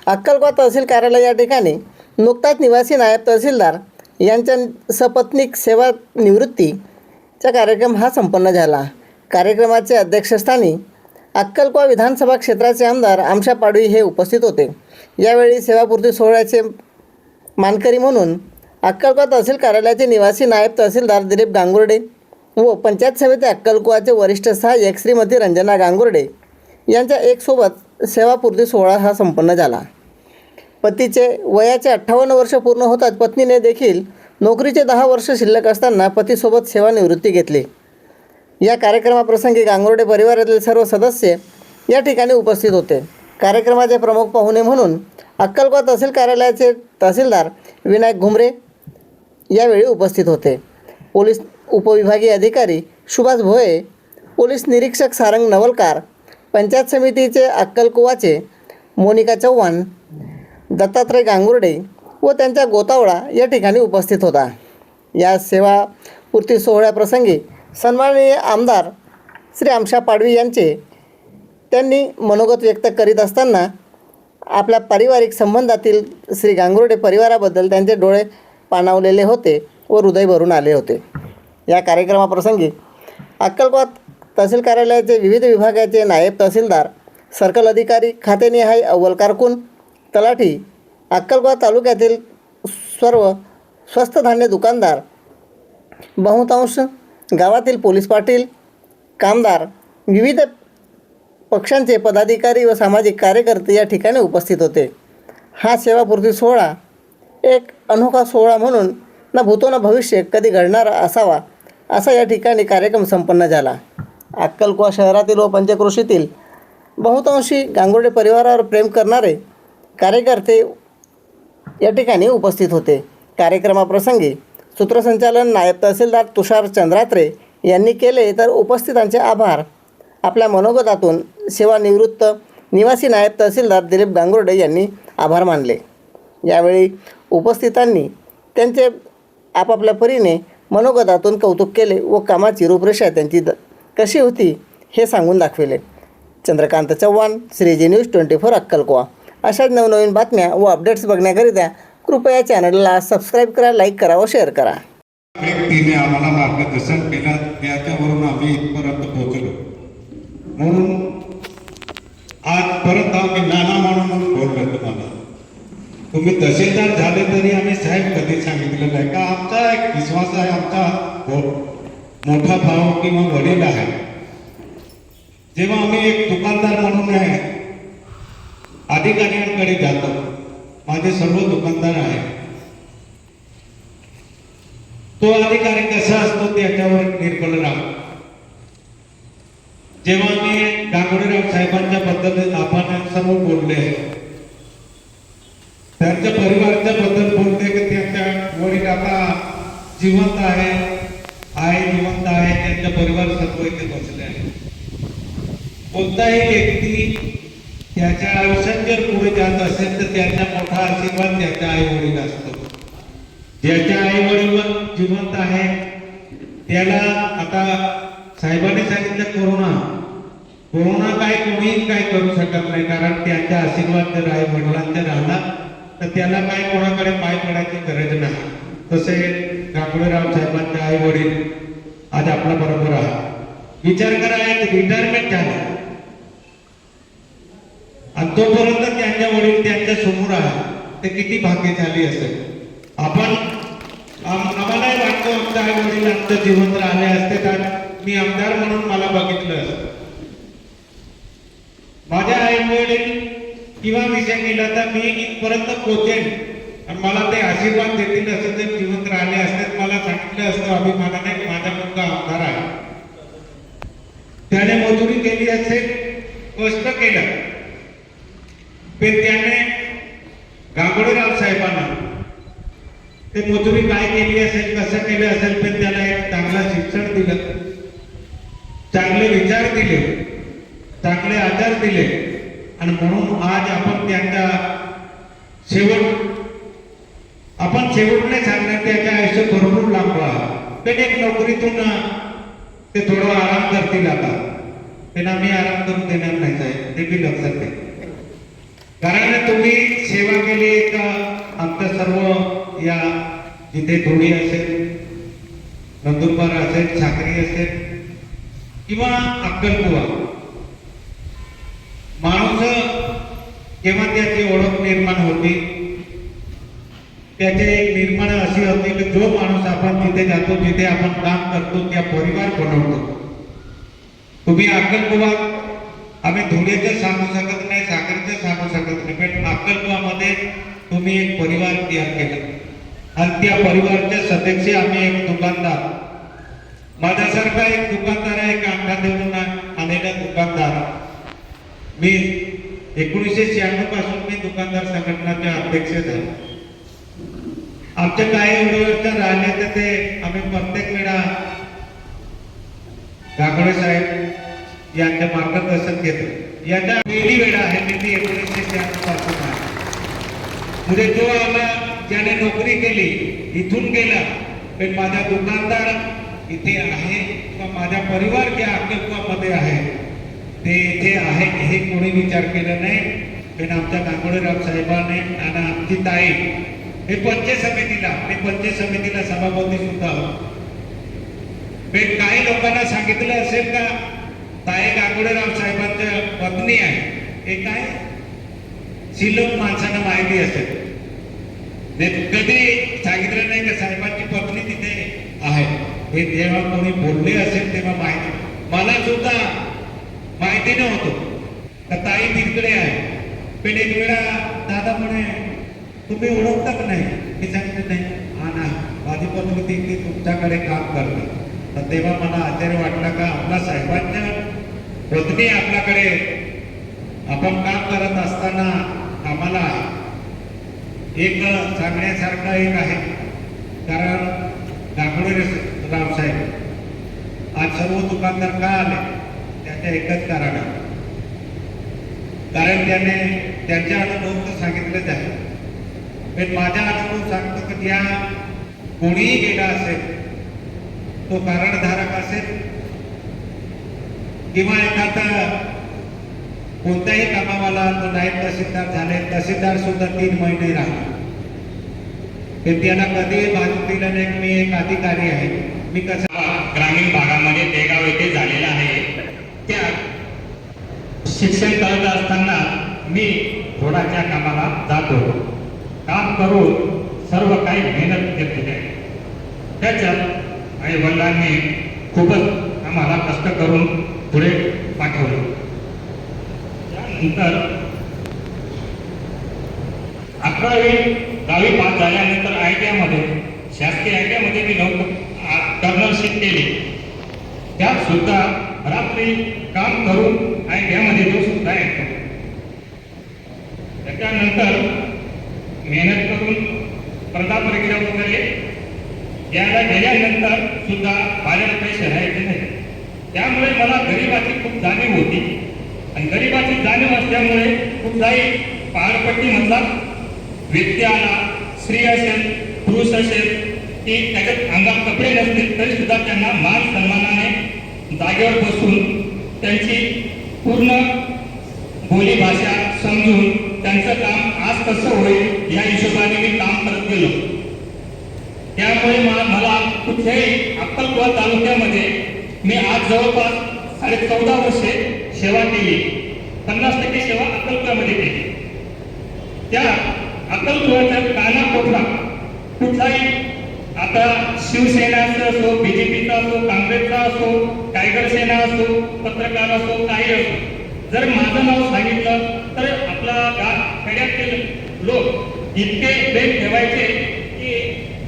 अक्कलकोट तहसील कार्यालय या ठिकाणी नुकताच निवासी नायब तहसीलदार यांच्या सपत्नीक सेवानिवृत्तीचा कार्यक्रम हा संपन्न झाला। कार्यक्रमाचे अध्यक्षस्थानी अक्कलकोट विधानसभा क्षेत्राचे आमदार आमशा पाडवी हे उपस्थित होते। यावेळी सेवापूर्ती सोहळ्याचे मानकरी म्हणून अक्कलकोट तहसील कार्यालयाचे निवासी नायब तहसीलदार दिलीप गांगुर्डे व पंचायत समिती अक्कलकोटचे वरिष्ठ सहाय्यक श्रीमती रंजना गांगुर्डे यांच्या एकसोबत सेवापूर्ती सोहळा हा संपन्न झाला। पतीचे वयाचे 58 वर्ष पूर्ण होतात पत्नीने देखील नोकरीचे 10 वर्ष शिल्लक असताना पतीसोबत सेवानिवृत्ती घेतली। या कार्यक्रमाप्रसंगी गांगुर्डे परिवारातील सर्व सदस्य या ठिकाणी उपस्थित होते। कार्यक्रमाचे प्रमुख पाहुणे म्हणून अक्कलकोट तहसील कार्यालयाचे तहसीलदार विनायक घुमरे यावेळी उपस्थित होते। पोलीस उपविभागीय अधिकारी सुभाष भोये, पोलीस निरीक्षक सारंग नवलकार, पंचायत समितीचे अक्कलकोवाचे मोनिका चव्हाण, दत्तात्रय गांगुर्डे व त्यांचा गोतावळा या ठिकाणी उपस्थित होता। या सेवापूर्ती सोहळ्याप्रसंगी सन्माननीय आमदार श्री आमशा पाडवी यांचे त्यांनी मनोगत व्यक्त करीत असताना आपल्या पारिवारिक संबंधातील श्री गांगुर्डे परिवाराबद्दल त्यांचे डोळे पाणावलेले होते व हृदय भरून आले होते। या कार्यक्रमाप्रसंगी अक्कलकोट तहसील कार्यालयाचे विविध विभागाचे नायब तहसीलदार, सर्कल अधिकारी, खातेनिहाय अव्वल कारकून, तलाठी, अक्कलकोट तालुक्यातील सर्व स्वस्त धान्य दुकानदार, बहुतांश गावातील पोलीस पाटील, कामदार, विविध पक्षांचे पदाधिकारी व सामाजिक कार्यकर्ते या ठिकाणी उपस्थित होते। हा सेवापूर्ती सोहळा एक अनोखा सोहळा म्हणून ना भूतो ना भविष्य कधी घडणारा असावा असा या ठिकाणी कार्यक्रम संपन्न झाला। अक्कलकोट शहरातील व पंचक्रोशीतील बहुतांशी गांगुर्डे परिवारावर प्रेम करणारे कार्यकर्ते या ठिकाणी उपस्थित होते। कार्यक्रमाप्रसंगी सूत्रसंचालन नायब तहसीलदार तुषार चंद्रात्रे यांनी केले तर उपस्थितांचे आभार आपल्या मनोगतातून सेवानिवृत्त निवासी नायब तहसीलदार दिलीप गांगुर्डे यांनी आभार मानले। यावेळी उपस्थितांनी त्यांचे आपापल्या परीने मनोगतातून कौतुक केले व कामाची रूपरेषा त्यांची कशी होती हे सांगून दाखविले। चंद्रकांत चव्हाण, श्रीजी न्यूज 24 अक्कलकोट। अशाच नवनवीन बातम्या व अपडेट्स बघण्याकरिता कृपया चॅनलला सबस्क्राईब करा, लाईक करा व शेअर करा। व्यक्तीने आम्हाला मार्गदर्शन केलं, त्याच्यावरून आम्ही इथपर्यंत पोहोचलो। म्हणून आज परत आम्ही नाना म्हणून बोललो तुम्हाला। तुम्ही तहसीलदार झाले तरी आम्ही साहेब कधी सांगितलं नाही का, आमचा एक विश्वास आहे, आमचा मोठा भाऊ किंवा वडील आहे। जेव्हा आम्ही एक दुकानदार म्हणून आहे अधिकाऱ्यांकडे जातो, माझे सर्व दुकानदार आहे, तो अधिकारी कसा असतो त्याच्यावर निर्भर राहतो। जेव्हा मी गांगुर्डेराव साहेबांच्या बद्दल आपण सर्व बोलले, त्यांच्या परिवाराच्या बद्दल बोलते की त्यांच्या वडील आता जिवंत आहे, आई जिवंत आहे, त्यांचा परिवार सर्व इथे बसले आहे। कोणताही व्यक्ती त्याच्या आयुष्यात जर पुढे जात असेल तर त्याचा मोठा आशीर्वाद त्याच्या आई वडील असतो। ज्याच्या आई वडील जिवंत आहे त्याला आता साहेबांनी सांगितलं कोरोना काय कोणीही काय करू शकत नाही, कारण त्याचा आशीर्वाद जर आई वडिलांचा राहिला तर त्याला काय कोणाकडे पाय पडायची गरज नाही। तसे गांगुर्डेराव साहेबांचे आई वडील आज आपल्या बरोबर आहे। विचार करा, एक रिटायरमेंट झालं आणि तोपर्यंत त्यांच्या वडील त्यांच्या समोर आहे, ते किती भाग्यशाली असेल। आपण आम्हालाही वाटतं आमच्या आई वडील आमच्या जिवंत राहिले असते तर मी आमदार म्हणून मला बघितलं असतं। माझ्या आई वडील किंवा विषय केला तर मी इथपर्यंत पोहोचेन आणि मला ते आशीर्वाद देतील असं जर जिवंत राहिले असते मला सांगितलं असतं अभिमानाने माझा मुलगा आमदार आहे। त्याने मजुरी केली असेल, कष्ट केलं, पण त्याने गांगुर्डेराव साहेबांना ते मजुरी काय केली असेल, कसं केलं असेल, पण त्याला एक चांगलं शिक्षण दिलं, चांगले विचार दिले, चांगले आचार दिले आणि म्हणून आज आपण त्यांचा शेवट नाही सांगणार, त्याच्या आयुष्य भरपूर लांब आहे। पण एक नोकरीतून ते थोडं आराम करतील आता, त्यांना मी आराम करून देणार नाही साहेब, ते बी लक्षात घ्या। कारण तुम्ही सेवा केली एक आमच्या सर्व या जिथे धुळी असेल, नंदुरबार असेल, साक्री असेल किंवा अक्कलकुवा, माणूस जेव्हा त्याची ओळख निर्माण होती, त्याचे एक निर्माण अशी होती की जो माणूस आपण तिथे जातो, जिथे आपण काम करतो, त्या परिवार बनवतो. तुम्ही अक्कलकुवा, आम्ही धुळेचं सांगू शकत नाही, साखरेचं सांगू शकत नाही, पण अक्कलकुवामध्ये तुम्ही एक परिवार तयार केला आणि त्या परिवाराचे सदस्य आम्ही एक दुकानदार, माझ्यासारखा एक दुकानदार आहे, एक अंगठा देऊन आलेला दुकानदार. मी 1996 पासून मी दुकानदार संघटनाचे अध्यक्ष झालो. आमच्या काही एवढे राहिले तर ते आम्ही प्रत्येक वेळा गागोडे साहेब यांच्या मार्गदर्शन घेतो. याच्या पहिली वेळा आहे मी 1996 पासून आहे. म्हणजे जो आला ज्याने नोकरी केली इथून गेला, पण माझा दुकानदार इथे आहे किंवा माझा परिवार ज्या अक्कलकुवामध्ये आहे ते इथे आहे हे कोणी विचार केला नाही. पण आमच्या गांगोळेराव साहेबांनी आणि आमची ताई हे पंचायत समितीला सभापती सुद्धा होतो. पण काही लोकांना सांगितलं असेल का ताई गांगोळेराव साहेबांच्या पत्नी आहे, हे काय शिल्लक माणसांना माहिती असेल, कधी सांगितलं नाही का साहेबांची पत्नी तिथे आहे. हे जेव्हा कोणी बोलले असेल तेव्हा माहिती, मला सुद्धा माहिती नव्हतं का ताई तिकडे आहे. पण एक वेळा दादा म्हणे तुम्ही ओळखता का नाही, मी सांगितलं नाही. हा ना, माझी पत्नी तिथे तुमच्याकडे काम करते. तर तेव्हा मला आश्चर्य वाटलं का आपला साहेबांच्या पत्नी आपल्याकडे आपण काम करत असताना आम्हाला एक सांगण्यासारखं एक आहे. कारण गांगोळेराव साहेब आज सर्व दुकानदार का आले, त्याच्या एकच कारण आहे. कारण त्याने त्यांच्या अनुभव तर सांगितलेच आहे, पण माझा अनुभव सांगतो की ज्या कोणीही गेला असेल, तो कारणधारक असेल किंवा एखादा कोणत्याही कामावाला तो नायब तहसीलदार झाले, तहसीलदार सुद्धा 3 महिने राहतो. ते त्यांना कधीही बाजू दिलं नाही. मी एक अधिकारी आहे, मी कसं ग्रामीण भागामध्ये देगाव येथे झालेला आहे. त्या शिक्षण करत असताना मी घोडाच्या कामाला जातो. काम करून सर्व काही मेहनत घेत होते. त्याच्यात आई वडिलांनी खूपच आम्हाला कष्ट करून पुढे पाठवलं. त्यानंतर 11वी 10वी पास झाल्यानंतर ITI मध्ये, शासकीय ITI मध्ये मी कर्नलशिप केली. त्यात सुद्धा रात्री काम करून ITI मध्ये तो सुद्धा येतो. त्याच्यानंतर मेहनत करून स्पर्धा परीक्षा वगैरे यायला गेल्यानंतर सुद्धा माझ्याकडे पैसे राहायचे नाही. त्यामुळे मला गरिबाची खूप जाणीव होती आणि गरिबाची जाणीव असल्यामुळे खूप काही पहाडपट्टीमधला व्यक्ती आला, स्त्री असेल, पुरुष असेल, की त्याच्यात अंगात कपडे नसतील तरी सुद्धा त्यांना मान सन्मानाने जागेवर बसून त्यांची पूर्ण बोली भाषा समजून त्यांचं काम आज कसं होईल या हिशोबाने मी काम करत गेलो. त्यामुळे मला कुठेही अक्कलकुवा तालुक्यामध्ये मी आज जवळपास 14.5 वर्षे सेवा केली. 50% सेवा अक्कलकुव्यामध्ये केली. त्या अक्कलकुव्याच्या कानाकोपरा कुठलाही, आता शिवसेनाचा असो, BJPचा असो, काँग्रेसचा असो, टायगर सेना असो, पत्रकार असो, काही असो, जर माझं नाव सांगितलं तर आपला खेड्यातील लोक इतके प्रेम ठेवायचे की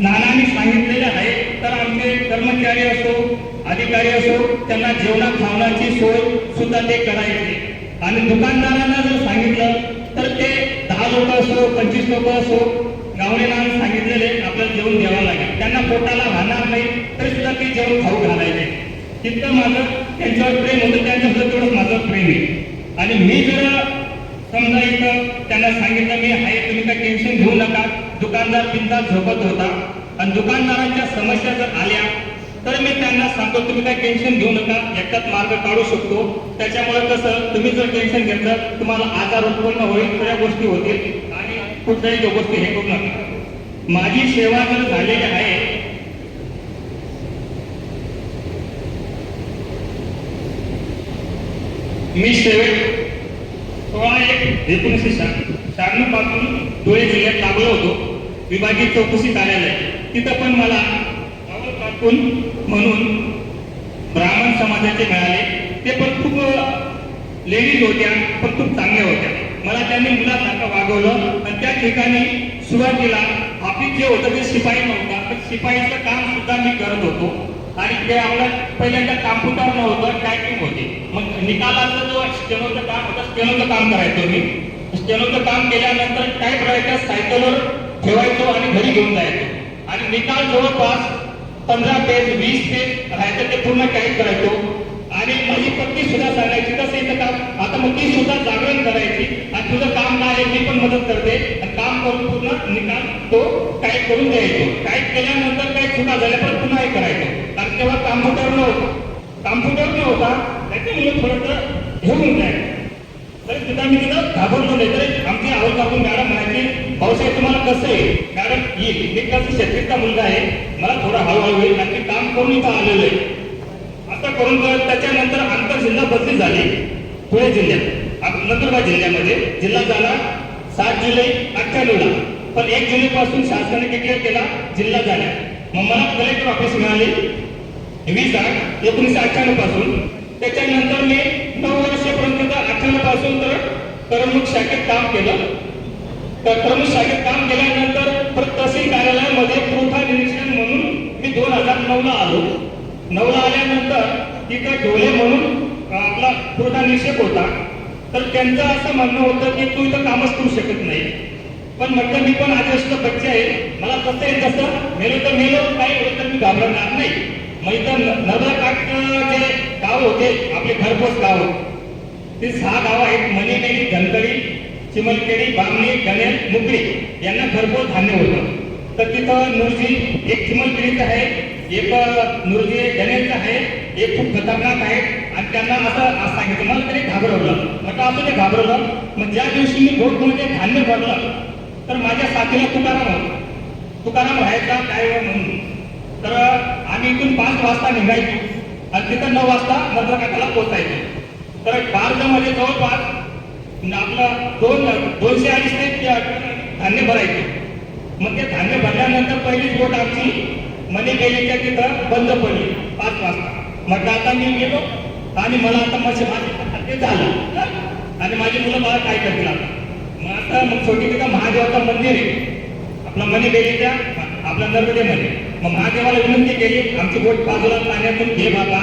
नानांनी सांगितलेले आहे तर आमचे कर्मचारी असो, अधिकारी असो, त्यांना जेवणा खावण्याची सोय सुद्धा ते करायचे. आणि दुकानदारांना जर सांगितलं तर ते 10 लोक असो, 25 लोक असो, गावडे नाव सांगितलेले आपल्याला जेवण द्यावं लागेल. त्यांना पोटाला राहणार नाही तरी सुद्धा ते जेवण खाऊ घालायचे. तितकं माझं त्यांच्यावर प्रेम होतं, त्यांच्यासुद्धा तेवढंच माझं प्रेम आहे. आणि मी जर समजा इथं त्यांना सांगितलं मी आहे, तुम्ही काही टेन्शन घेऊ नका, दुकानदार बिनधास्त झोपत होता. आणि दुकानदारांच्या समस्या जर आल्या तर मी त्यांना सांगतो तुम्ही काही टेन्शन घेऊ नका, एकटाच मार्ग काढू शकतो. त्याच्यामुळे कसं तुम्ही जर टेन्शन घेतलं तुम्हाला आजार उत्पन्न होईल, सगळ्या गोष्टी होतील आणि कुठल्याही गोष्टी हे करू नका. माझी सेवा जर झालेली आहे, मी सेवेत 16/1/1996 पासून धुळे जिल्ह्यात लागलो होतो. विभागीय चौकशी कार्यालय तिथं पण मला अवल काकून म्हणून ब्राह्मण समाजाचे मिळाले. ते पण खूप लेडीज होत्या, पण खूप चांगल्या होत्या. मला त्यांनी मुलासारखं वागवलं आणि त्या ठिकाणी सुरुवातीला ऑफिस जे होतं ते शिपाई नव्हता, तर शिपाईचं काम सुद्धा मी करत होतो. आणि ते आपलं पहिल्यांदा कॉम्प्युटर नव्हतं, टायपिंग होती. मग निकालाचं जो स्टेनोचं काम होतं, स्टेनोचं काम करायचो मी. स्टेनोचं काम केल्यानंतर टाईप राहायचं, सायकलवर ठेवायचो आणि घरी घेऊन जायचो. आणि निकाल जवळपास 15 पेज 20 पेज राहायचं, ते पूर्ण टाईप करायचो. आणि माझी पत्नी सुद्धा सांगायची कसं येतं काम, आता मग ती सुद्धा जागरण करायची आणि तुझं काम काय आहे मी पण मदत करते आणि काम करून पूर्ण निकाल तो टाईप करून द्यायचो. टाईप केल्यानंतर काही चुका झाल्या पण पुन्हा हे करायचो, कारण तेव्हा कॉम्प्युटर नव्हता त्याच्यामुळे थोडंसं हे होऊन जायचं. तर तिथं मी घाबरलो नाही. तर आमची आवड कापून मॅडम म्हणायची भाऊसाहेब तुम्हाला कसं आहे, मॅडम येईल, मी कसं शेतकरीचा मुलगा आहे, मला थोडं हळूहळू होईल आणि काम करून इथं आलेलं आहे असं करून. त्याच्यानंतर आंतर जिल्हा बदली झाली धुळे जिल्ह्यात, नंदुरबार जिल्ह्यामध्ये. जिल्हा झाला 7 जुलै 98ला, पण 1 जुलैपासून शासनाने डिक्लेअर केला जिल्हा झाला. मग मला कलेक्टर ऑफिस मिळाली 20/8/1998 पासून. त्याच्यानंतर मी 9 वर्षापर्यंत 98 पासून तर करमणूक शाखेत काम केलं. तर करमणूक शाखेत काम केल्यानंतर परत तहसील कार्यालयामध्ये पुरवठा निरीक्षण म्हणून मी 2009ला आलो. 9ला आल्यानंतर तिथं ढोले म्हणून आपला पुरवठा निरीक्षक होता. तर त्यांचं असं म्हणणं होतं की तू इथं कामच करू शकत नाही. पण म्हटलं मी पण आदिवासी बच्चे आहे, मला कसं आहे तसं मेलो तर मेलो, काही होत तर मी घाबरणार नाही. मग इथं नर्मदा काठ जे गाव होते आपले घरपोच गाव, ते 6 गाव आहेत. मणिमेली, धनकडी, चिमलखेडी, बामणी, गणेल, मुकडी यांना घरपोच धान्य होतं. तर तिथं नुरजी एक चिमलखेडीचं आहे, एक नुरजी गणेलचं आहे, एक खूप खतरनाक आहे. आणि त्यांना असं सांगितलं, मला तरी घाबरवलं. म्हटलं असं ते घाबरवलं. मग ज्या दिवशी मी बोटमध्ये धान्य भरलं तर माझ्या साथीला तुकाराम राहायचा काय म्हणून. तर आम्ही इथून 5 वाजता निघायचो आणि तिथं 9 वाजता नर्मदा काठाला पोहोचायचो. तर बारगामध्ये जवळपास आपलं 200-250 धान्य भरायचे. मग ते धान्य भरल्यानंतर पहिलीच बोट आमची मणिमेलीच्या तिथं बंद पडली 5 वाजता. म्हटलं आता मी गेलो आणि मला आता माझे ते झालं आणि माझी मुलं मला काय करतील आता. मग छोटी तिथं महादेवाचं मंदिर आहे आपला मणिमेलीच्या आपल्या नर्मदेमध्ये. मग महादेवाला विनंती केली, आमची बोट बाजूला पाण्यातून घे बाबा.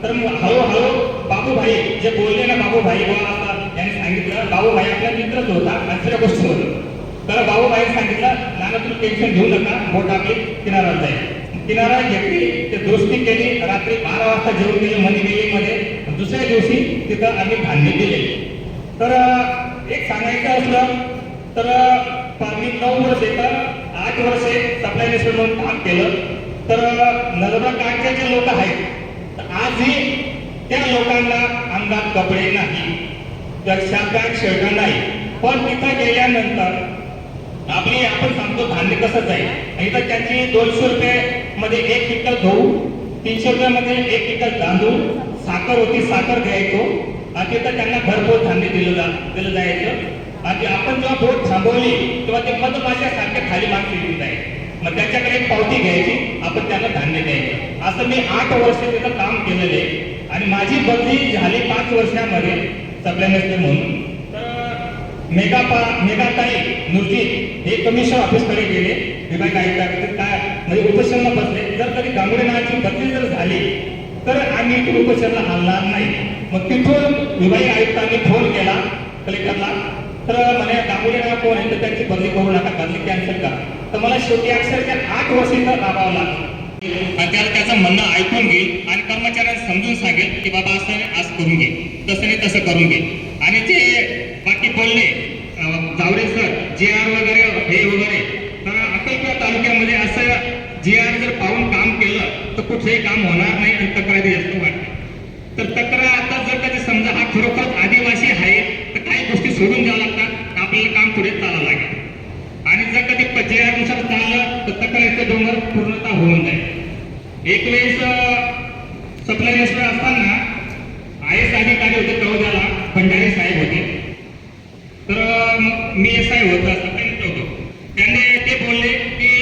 तर मग हळूहळू बाबूभाई जे बोलले ना, बाबूभाई बाबा असं यांनी सांगितलं. बाबूभाई आपला मित्रच होता आणि सगळ्या गोष्टी होतं. तर बाबूभाईने सांगितलं नाना तुम्ही टेन्शन घेऊ नका, बोट आपली किनाऱ्याला जाईल. किनारा घेतली, ते दुरुस्ती केली, रात्री 12 वाजता जेवण केलं मणिमेलीमध्ये. दुसऱ्या दिवशी तिथं आम्ही धान्य दिले. तर एक सांगायचं असलं तर मी 9 वर्षे तर 8 वर्षे सप्लाय मिनिस्टर म्हणून काम केलं. तर नर्मदा काठचे जे लोक आहेत तर आजही त्या लोकांना अंगात कपडे नाही, तर पॅन्ट शर्ट नाही. पण तिथं गेल्यानंतर आपण सांगतो धान्य कसं जाईल. इथं त्यांची 200 रुपये मध्ये 1 क्विंटल गहू, 300 रुपयामध्ये 1 क्विंटल तांदूळ, साखर होती, साखर द्यायचो. आणि तिथं त्यांना घरपोच धान्य दिलं जायचं. आणि आपण जेव्हा बोट थांबवली तेव्हा ते मधमाशासारखे खाली मागणी येऊन जायचे. मग त्याच्याकडे एक पावती घ्यायची, आपण त्यांना धान्य द्यायचं. असं मी 8 वर्ष तिथं काम केलेलं आहे. आणि माझी बदली झाली 5 वर्षामध्ये सप्लाय मिनिस्टर म्हणून. मेघाताई नुरजी हे कमिशनर ऑफिसकडे गेले, विभाग आयुक्ताकडे काय म्हणजे उपोषणाला बसले. जर कधी गांगुडे नावाची बदली जर झाली तर आम्ही उपोषणाला हलणार नाही. मग तिथून विभागीय आयुक्तांनी फोन केला कलेक्टरला. तर म्हणे गांगुडे नाव कोण आहे तर त्यांची बदली करू नका, बदली कॅन्सल करा. तर मला शेवटी अक्षरशः 8 वर्ष राबावं लागलं. आणि त्याचं म्हणणं ऐकून घेईल आणि कर्मचाऱ्यांना समजून सांगेल की बाबा असं आज करून घे, तसं नाही तसं करून घे. आणि जे बाकी बोलले जावरे सर, JR वगैरे हे वगैरे, तर अक्कलकोट तालुक्यामध्ये असं GR जर पाहून काम केलं तर कुठेही काम होणार नाही आणि तक्रारी जास्त वाढतात. तर तक्रार आता जर कधी समजा हा खरोखर आदिवासी आहे तर काही गोष्टी सोडून द्यावं लागतात, आपल्याला काम पुढे चालावं लागेल. आणि जर कधी GR नुसार चाललं तर तक्रारीचं डोंगर पूर्णतः होऊन जाईल. एक वेळेस सप्लाय मिनिस्टर असताना IS अधिकारी होते, तळोद्याला भंडारी साहेब होते. तर मी SI होता, सप्लाय मिनिस्टर होतो. त्यांनी ते बोलले की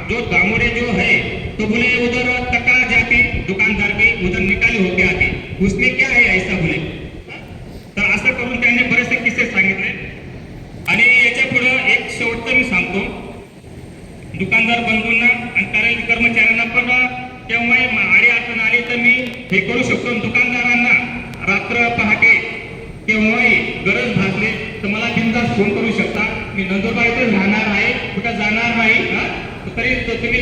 जो दामोड़े जो है तो बोले उधर तकरार जाती दुकानदार की उधर निकाली होके आती, उसमें क्या है ऐसा बोले. तर असं करून त्यांनी बरेचसे किस्से सांगितले. आणि याच्या पुढे एक शेवटचं मी सांगतो, दुकानदार बंधूंना आणि कर्मचाऱ्यांना पण केव्हाही आडी अडचण आली तर मी हे करू शकतो. दुकानदारांना रात्र पहाटे केव्हाही गरज भासली तर मला बिनधास्त फोन करू शकता. मी नंदुरबार इथेच राहणार आहे, कुठं जाणार नाही. तरी तुम्ही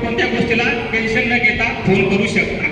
कोणत्या गोष्टीला टेन्शन न घेता फोन करू शकता.